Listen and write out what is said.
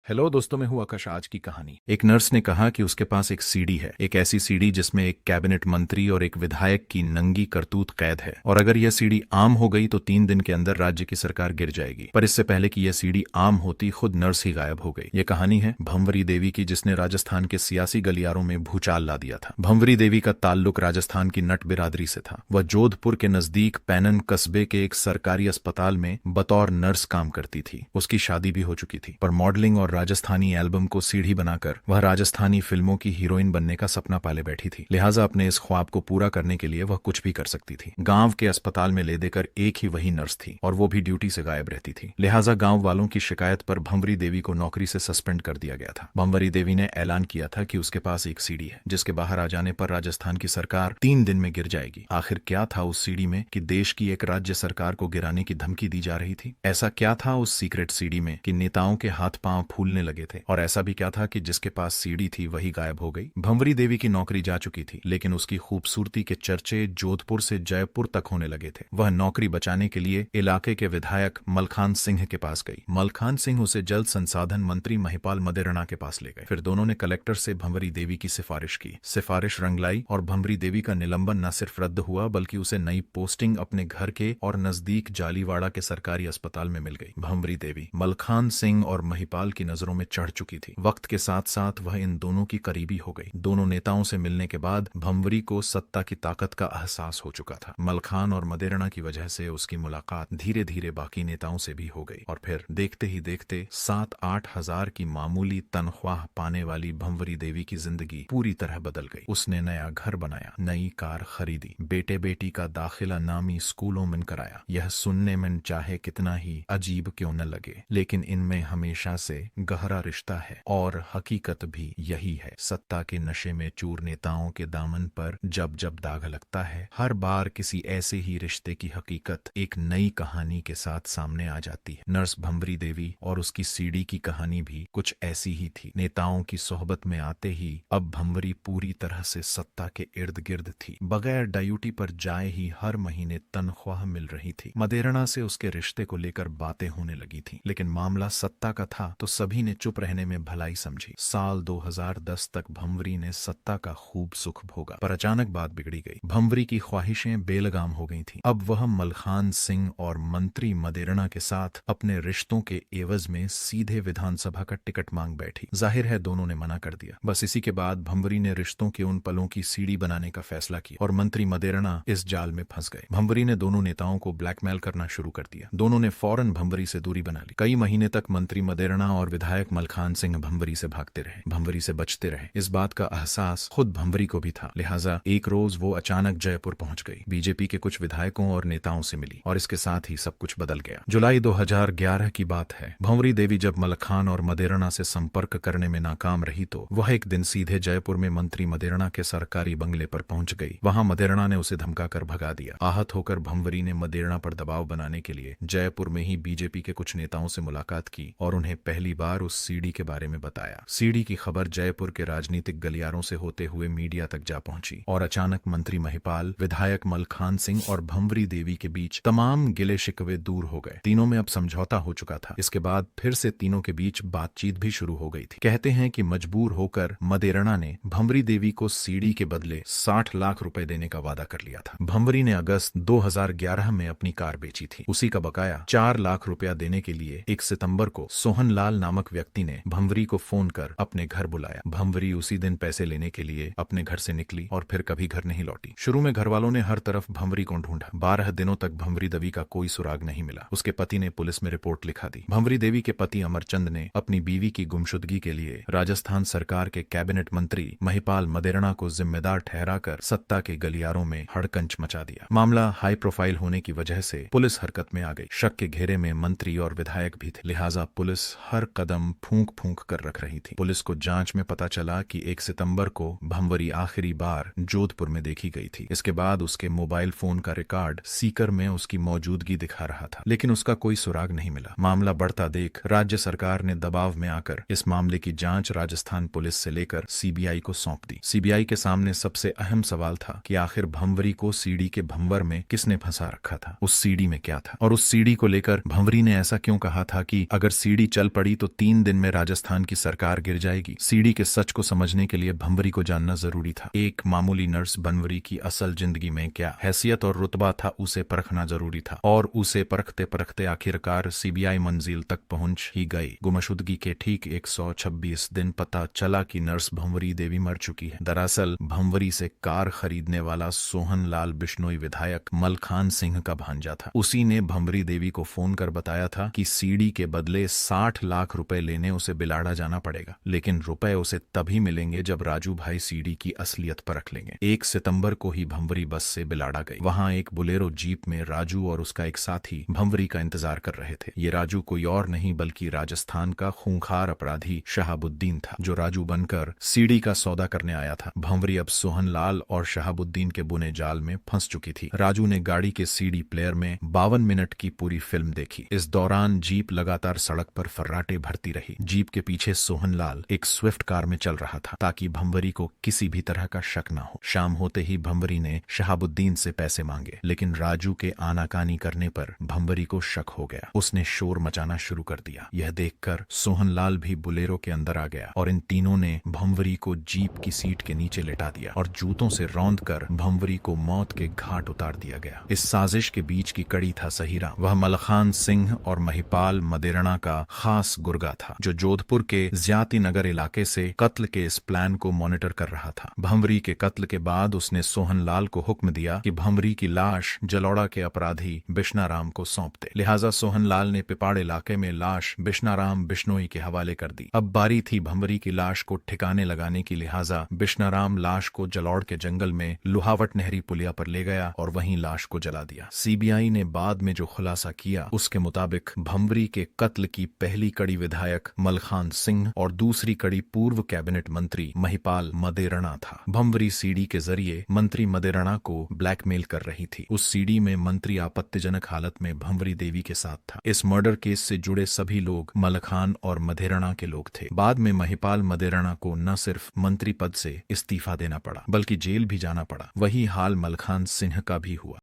Hello दोस्तों, मैं हूं आकाश। आज की कहानी। एक नर्स ने कहा कि उसके पास एक सीडी है, एक ऐसी सीडी जिसमें एक कैबिनेट मंत्री और एक विधायक की नंगी करतूत कैद है, और अगर यह सीडी आम हो गई तो 3 दिन के अंदर राज्य की सरकार गिर जाएगी। पर इससे पहले कि यह सीडी आम होती, खुद नर्स ही गायब हो गई। यह कहानी है भंवरी देवी की, जिसने राजस्थान के सियासी गलियारों में भूचाल ला दिया था। भंवरी देवी का ताल्लुक राजस्थान की नट बिरादरी से था। वह जोधपुर के नजदीक पैनन कस्बे के एक सरकारी अस्पताल में बतौर नर्स काम करती थी। उसकी शादी भी हो चुकी थी, पर मॉडलिंग और राजस्थानी एल्बम को सीढ़ी बनाकर वह राजस्थानी फिल्मों की हीरोइन बनने का सपना पाले बैठी थी। लिहाजा अपने इस ख्वाब को पूरा करने के लिए वह कुछ भी कर सकती थी। गांव के अस्पताल में ले देकर एक ही वही नर्स थी, और वो भी ड्यूटी से गायब रहती थी। लिहाजा गांव वालों की शिकायत पर भंवरी देवी को नौकरी से सस्पेंड कर दिया गया था। भंवरी देवी ने ऐलान किया था कि उसके पास एक सीडी है, जिसके बाहर आ जाने पर राजस्थान की सरकार 3 दिन में गिर जाएगी। आखिर क्या था उस सीडी में कि देश की एक राज्य सरकार को गिराने की धमकी दी जा रही थी? ऐसा क्या था उस सीक्रेट सीडी में कि नेताओं के हाथ पांव फूलने लगे थे? और ऐसा भी क्या था कि जिसके पास सीडी थी वही गायब हो गई? भंवरी देवी की नौकरी जा चुकी थी, लेकिन उसकी खूबसूरती के चर्चे जोधपुर से जयपुर तक होने लगे थे। वह नौकरी बचाने के लिए इलाके के विधायक मलखान सिंह के पास गई। मलखान सिंह उसे जल संसाधन मंत्री महिपाल मदेरणा के पास ले गए। फिर दोनों ने कलेक्टर से भंवरी देवी की सिफारिश की। सिफारिश रंग लाई और भंवरी देवी का निलंबन न सिर्फ रद्द हुआ, बल्कि उसे नई पोस्टिंग अपने घर के और नजदीक जालीवाड़ा के सरकारी अस्पताल में मिल गई। भंवरी देवी मलखान सिंह और महिपाल की नजरों में चढ़ चुकी थी। वक्त के साथ साथ वह इन दोनों की करीबी हो गई। दोनों नेताओं से मिलने के बाद भंवरी को सत्ता की ताकत का एहसास हो चुका था। मलखान और मदेरणा की वजह से उसकी मुलाकात धीरे धीरे बाकी नेताओं से भी हो गई, और फिर देखते ही देखते 7-8 हजार की मामूली तनख्वाह पाने वाली भंवरी देवी की जिंदगी पूरी तरह बदल गई। उसने नया घर बनाया, नई कार खरीदी, बेटे बेटी का दाखिला नामी स्कूलों में कराया। यह सुनने में चाहे कितना ही अजीब क्यों न लगे, लेकिन इनमें हमेशा से गहरा रिश्ता है, और हकीकत भी यही है। सत्ता के नशे में चूर नेताओं के दामन पर जब जब दाग लगता है, हर बार किसी ऐसे ही रिश्ते की हकीकत एक नई कहानी के साथ सामने आ जाती है। नर्स भंवरी देवी और उसकी सीडी की कहानी भी कुछ ऐसी ही थी। नेताओं की सोहबत में आते ही अब भंवरी पूरी तरह से सत्ता के इर्द गिर्द थी। बगैर ड्यूटी पर जाए ही हर महीने तनख्वाह मिल रही थी। मदेरणा से उसके रिश्ते को लेकर बातें होने लगी थी, लेकिन मामला सत्ता का था तो सभी ने चुप रहने में भलाई समझी। साल 2010 तक भंवरी ने सत्ता का खूब सुख भोगा, पर अचानक बात बिगड़ी गई। भंवरी की ख्वाहिशें बेलगाम हो गई थीं। अब वह मलखान सिंह और मंत्री मदेरणा के साथ अपने रिश्तों के एवज में सीधे विधानसभा का टिकट मांग बैठी। जाहिर है दोनों ने मना कर दिया। बस इसी के बाद भंवरी ने रिश्तों के उन पलों की सीडी बनाने का फैसला किया, और मंत्री मदेरणा इस जाल में फंस गए। भंवरी ने दोनों नेताओं को ब्लैकमेल करना शुरू कर दिया। दोनों ने फौरन भंवरी से दूरी बना ली। कई महीने तक मंत्री मदेरणा और विधायक मलखान सिंह भंवरी से भागते रहे, भंवरी से बचते रहे। इस बात का एहसास खुद भंवरी को भी था। लिहाजा एक रोज वो अचानक जयपुर पहुंच गई, बीजेपी के कुछ विधायकों और नेताओं से मिली, और इसके साथ ही सब कुछ बदल गया। जुलाई 2011 की बात है। भंवरी देवी जब मलखान और मदेरणा से संपर्क करने में नाकाम रही तो वह एक दिन सीधे जयपुर में मंत्री मदेरणा के सरकारी बंगले पर पहुंच गई। वहां मदेरणा ने उसे धमकाकर भगा दिया। आहत होकर भंवरी ने मदेरणा पर दबाव बनाने के लिए जयपुर में ही बीजेपी के कुछ नेताओं से मुलाकात की और उन्हें पहली बार उस सीडी के बारे में बताया। सीडी की खबर जयपुर के राजनीतिक गलियारों से होते हुए मीडिया तक जा पहुंची, और अचानक मंत्री महिपाल, विधायक मलखान सिंह और भंवरी देवी के बीच तमाम गिले शिकवे दूर हो गए। तीनों में अब समझौता हो चुका था। इसके बाद फिर से तीनों के बीच बातचीत भी शुरू हो गई थी। कहते हैं कि मजबूर होकर मदेरणा ने भंवरी देवी को सीडी के बदले 60 लाख रुपए देने का वादा कर लिया था। भंवरी ने अगस्त 2011 में अपनी कार बेची थी। उसी का बकाया 4 लाख रुपया देने के लिए 1 सितंबर को सोहन लाल नामक व्यक्ति ने भंवरी को फोन कर अपने घर बुलाया। भंवरी उसी दिन पैसे लेने के लिए अपने घर से निकली और फिर कभी घर नहीं लौटी। शुरू में घर वालों ने हर तरफ भंवरी को ढूंढा। 12 दिनों तक भंवरी देवी का कोई सुराग नहीं मिला। उसके पति ने पुलिस में रिपोर्ट लिखा दी। भंवरी देवी के पति अमरचंद ने अपनी बीवी की गुमशुदगी के लिए राजस्थान सरकार के कैबिनेट मंत्री महिपाल मदेरणा को जिम्मेदार ठहराकर सत्ता के गलियारों में हड़कंच मचा दिया। मामला हाई प्रोफाइल होने की वजह से पुलिस हरकत में आ गई। शक के घेरे में मंत्री और विधायक भी थे, लिहाजा पुलिस हर कदम फूंक फूंक कर रख रही थी। पुलिस को जांच में पता चला कि 1 सितंबर को भंवरी आखिरी बार जोधपुर में देखी गई थी। इसके बाद उसके मोबाइल फोन का रिकॉर्ड सीकर में उसकी मौजूदगी दिखा रहा था, लेकिन उसका कोई सुराग नहीं मिला। मामला बढ़ता देख राज्य सरकार ने दबाव में आकर इस मामले की जांच राजस्थान पुलिस से लेकर सीबीआई को सौंप दी। सीबीआई के सामने सबसे अहम सवाल था कि आखिर भंवरी को सीडी के भंवर में किसने फंसा रखा था, उस सीडी में क्या था, और उस सीडी को लेकर भंवरी ने ऐसा क्यों कहा था कि अगर सीडी चल पड़ी तो 3 दिन में राजस्थान की सरकार गिर जाएगी। सीडी के सच को समझने के लिए भंवरी को जानना जरूरी था। एक मामूली नर्स भंवरी की असल जिंदगी में क्या हैसियत और रुतबा था, उसे परखना जरूरी था। और उसे परखते परखते आखिरकार सीबीआई मंजिल तक पहुंच ही गई। गुमशुदगी के ठीक 126 दिन पता चला कि नर्स भंवरी देवी मर चुकी है। दरअसल भंवरी से कार खरीदने वाला सोहन लाल बिश्नोई विधायक मलखान सिंह का भांजा था। उसी ने भंवरी देवी को फोन कर बताया था कि सीडी के बदले 60 लाख रुपए लेने उसे बिलाड़ा जाना पड़ेगा, लेकिन रुपए उसे तभी मिलेंगे जब राजू भाई सीडी की असलियत परख लेंगे। 1 सितंबर को ही भंवरी बस से बिलाड़ा गई। वहां एक बुलेरो जीप में राजू और उसका एक साथी भंवरी का इंतजार कर रहे थे। ये राजू कोई और नहीं बल्कि राजस्थान का खूंखार अपराधी शहाबुद्दीन था, जो राजू बनकर सीडी का सौदा करने आया था। भंवरी अब सोहनलाल और शहाबुद्दीन के बुने जाल में फंस चुकी थी। राजू ने गाड़ी के सीडी प्लेयर में 52 मिनट की पूरी फिल्म देखी। इस दौरान जीप लगातार सड़क पर फर्राटे भरती रही। जीप के पीछे सोहनलाल एक स्विफ्ट कार में चल रहा था ताकि भंवरी को किसी भी तरह का शक न हो। शाम होते ही भंवरी ने शहाबुद्दीन से पैसे मांगे, लेकिन राजू के आनाकानी करने पर भंवरी को शक हो गया। उसने शोर मचाना शुरू कर दिया। यह देखकर सोहनलाल भी बुलेरो के अंदर आ गया और इन तीनों ने भंवरी को जीप की सीट के नीचे लेटा दिया और जूतों से रौंद कर भंवरी को मौत के घाट उतार दिया गया। इस साजिश के बीच की कड़ी था सहीरा। वह मलखान सिंह और महिपाल मदेरणा का खास गुर्गा था, जो जोधपुर के ज्याति नगर इलाके से कत्ल के इस प्लान को मॉनिटर कर रहा था। भंवरी के कत्ल के बाद उसने सोहनलाल को हुक्म दिया कि भंवरी की लाश जलौड़ा के अपराधी बिश्नाराम को सौंप दे। लिहाजा सोहनलाल ने पिपाड़ इलाके में लाश बिश्नाराम बिश्नोई के हवाले कर दी। अब बारी थी भंवरी की लाश को ठिकाने लगाने की। लिहाजा बिश्नाराम लाश को जलौड़ के जंगल में लुहावट नहरी पुलिया पर ले गया और वहीं लाश को जला दिया। सीबीआई ने बाद में जो खुलासा किया उसके मुताबिक भंवरी के कत्ल की पहली कड़ी विधायक मलखान सिंह और दूसरी कड़ी पूर्व कैबिनेट मंत्री महिपाल मदेरणा था। भंवरी सीडी के जरिए मंत्री मदेरणा को ब्लैकमेल कर रही थी। उस सीडी में मंत्री आपत्तिजनक हालत में भंवरी देवी के साथ था। इस मर्डर केस से जुड़े सभी लोग मलखान और मदेरणा के लोग थे। बाद में महिपाल मदेरणा को न सिर्फ मंत्री पद से इस्तीफा देना पड़ा बल्कि जेल भी जाना पड़ा। वही हाल मलखान सिंह का भी हुआ।